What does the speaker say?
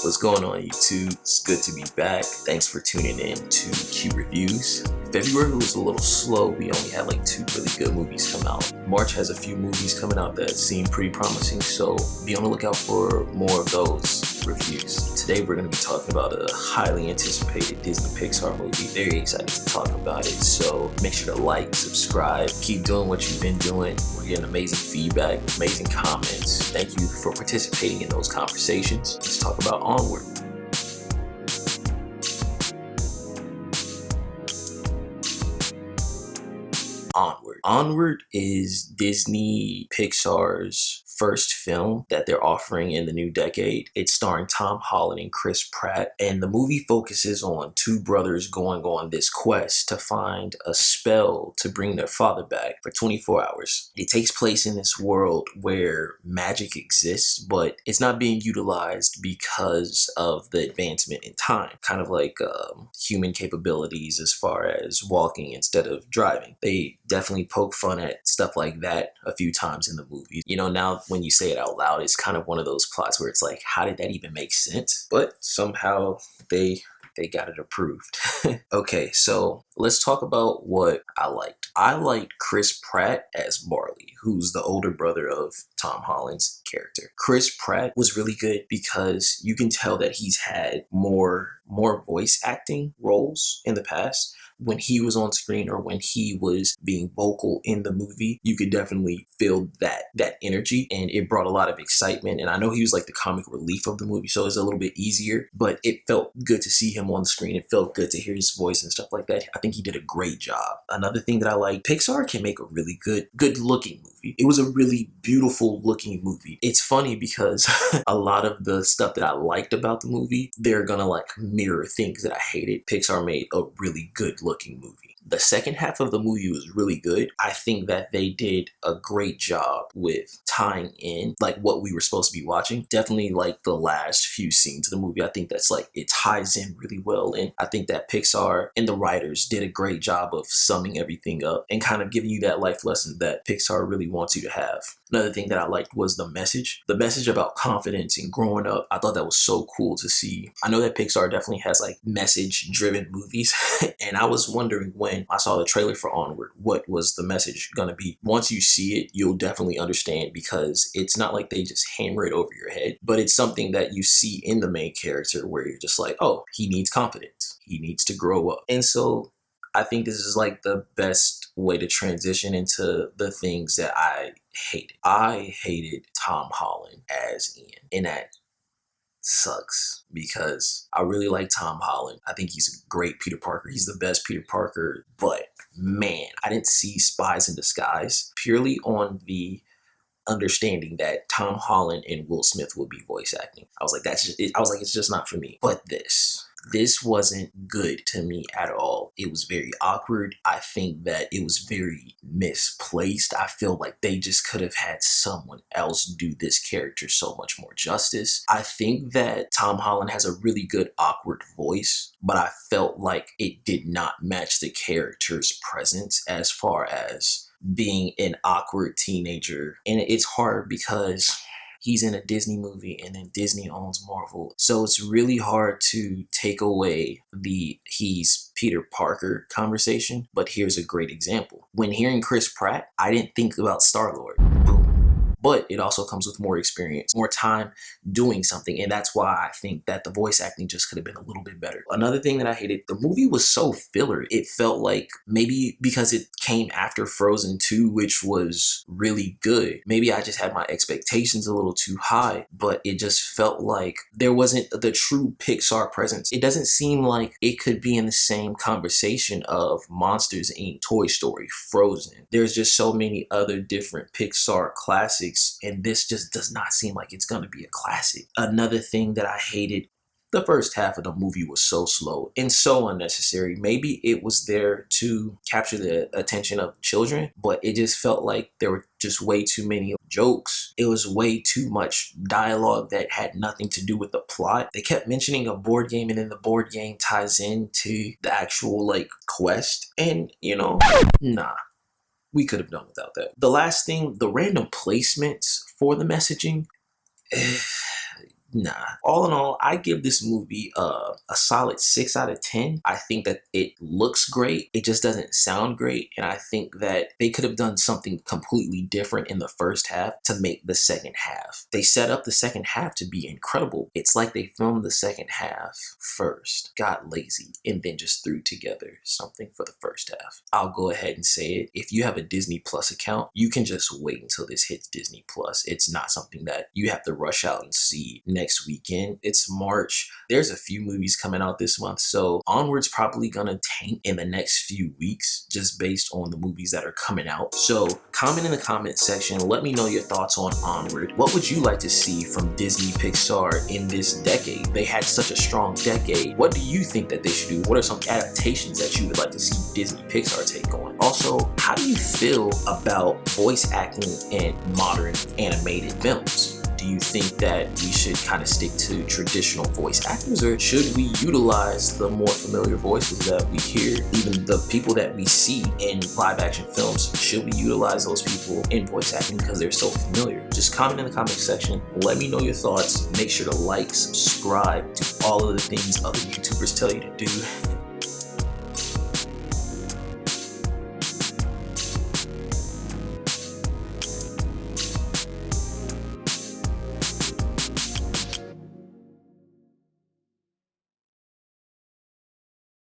What's going on, YouTube? It's good to be back. Thanks for tuning in to QueReviews. February was a little slow. We only had like 2 really good movies come out. March has a few movies coming out that seem pretty promising, so be on the lookout for more of those reviews. Today we're going to be talking about a highly anticipated Disney Pixar movie. Very excited to talk about it, so make sure to like, subscribe, keep doing what you've been doing. We're getting amazing feedback, amazing comments. Thank you for participating in those conversations. Let's talk about Onward. Onward is Disney Pixar's first film that they're offering in the new decade. It's starring Tom Holland and Chris Pratt, and the movie focuses on 2 brothers going on this quest to find a spell to bring their father back for 24 hours. It takes place in this world where magic exists, but it's not being utilized because of the advancement in time, kind of like human capabilities as far as walking instead of driving. They definitely poke fun at stuff like that a few times in the movie. You know, now when you say it out loud, it's kind of one of those plots where it's like, how did that even make sense? But somehow they got it approved. Okay, so let's talk about what I liked. I liked Chris Pratt as Barley, who's the older brother of Tom Holland's character. Chris Pratt was really good because you can tell that he's had more voice acting roles in the past. When he was on screen or when he was being vocal in the movie, you could definitely feel that energy, and it brought a lot of excitement. And I know he was like the comic relief of the movie, so it's a little bit easier, but it felt good to see him on screen. It felt good to hear his voice and stuff like that. I think he did a great job. Another thing that I like, Pixar can make a really good looking movie. It was a really beautiful looking movie. It's funny because a lot of the stuff that I liked about the movie, they're gonna like mirror things that I hated. Pixar made a really good looking movie. The second half of the movie was really good. I think that they did a great job with tying in like what we were supposed to be watching. Definitely like the last few scenes of the movie. I think that's like, it ties in really well. And I think that Pixar and the writers did a great job of summing everything up and kind of giving you that life lesson that Pixar really wants you to have. Another thing that I liked was the message. The message about confidence and growing up. I thought that was so cool to see. I know that Pixar definitely has like message-driven movies, and I was wondering when I saw the trailer for Onward, what was the message gonna be? Once you see it, you'll definitely understand, because it's not like they just hammer it over your head, but it's something that you see in the main character where you're just like, oh, he needs confidence. He needs to grow up. And so I think this is like the best way to transition into the things that I hated. I hated Tom Holland as Ian, and that sucks because I really like Tom Holland. I think he's a great Peter Parker. He's the best Peter Parker, but man, I didn't see Spies in Disguise purely on the understanding that Tom Holland and Will Smith would be voice acting. I was like, it's just not for me. But this wasn't good to me at all. It was very awkward. I think that it was very misplaced. I feel like they just could have had someone else do this character so much more justice. I think that Tom Holland has a really good awkward voice, but I felt like it did not match the character's presence as far as being an awkward teenager. And it's hard because he's in a Disney movie and then Disney owns Marvel. So it's really hard to take away the he's Peter Parker conversation. But here's a great example. When hearing Chris Pratt, I didn't think about Star-Lord. But it also comes with more experience, more time doing something. And that's why I think that the voice acting just could have been a little bit better. Another thing that I hated, the movie was so filler. It felt like maybe because it came after Frozen 2, which was really good. Maybe I just had my expectations a little too high, but it just felt like there wasn't the true Pixar presence. It doesn't seem like it could be in the same conversation of Monsters, Inc., Toy Story, Frozen. There's just so many other different Pixar classics, and this just does not seem like it's going to be a classic. Another thing that I hated, the first half of the movie was so slow and so unnecessary. Maybe it was there to capture the attention of children, but it just felt like there were just way too many jokes. It was way too much dialogue that had nothing to do with the plot. They kept mentioning a board game, and then the board game ties into the actual like quest, and you know, nah. We could have done without that. The last thing, the random placements for the messaging, Nah. All in all, I give this movie a solid 6 out of 10. I think that it looks great. It just doesn't sound great. And I think that they could have done something completely different in the first half to make the second half. They set up the second half to be incredible. It's like they filmed the second half first, got lazy, and then just threw together something for the first half. I'll go ahead and say it. If you have a Disney Plus account, you can just wait until this hits Disney Plus. It's not something that you have to rush out and see next weekend. It's March. There's a few movies coming out this month, so Onward's probably gonna tank in the next few weeks just based on the movies that are coming out. So comment in the comment section. Let me know your thoughts on Onward. What would you like to see from Disney Pixar in this decade? They had such a strong decade. What do you think that they should do? What are some adaptations that you would like to see Disney Pixar take on? Also, how do you feel about voice acting in modern animated films? Do you think that we should kind of stick to traditional voice actors, or should we utilize the more familiar voices that we hear, even the people that we see in live action films? Should we utilize those people in voice acting because they're so familiar? Just comment in the comment section. Let me know your thoughts. Make sure to like, subscribe, do all of the things other YouTubers tell you to do.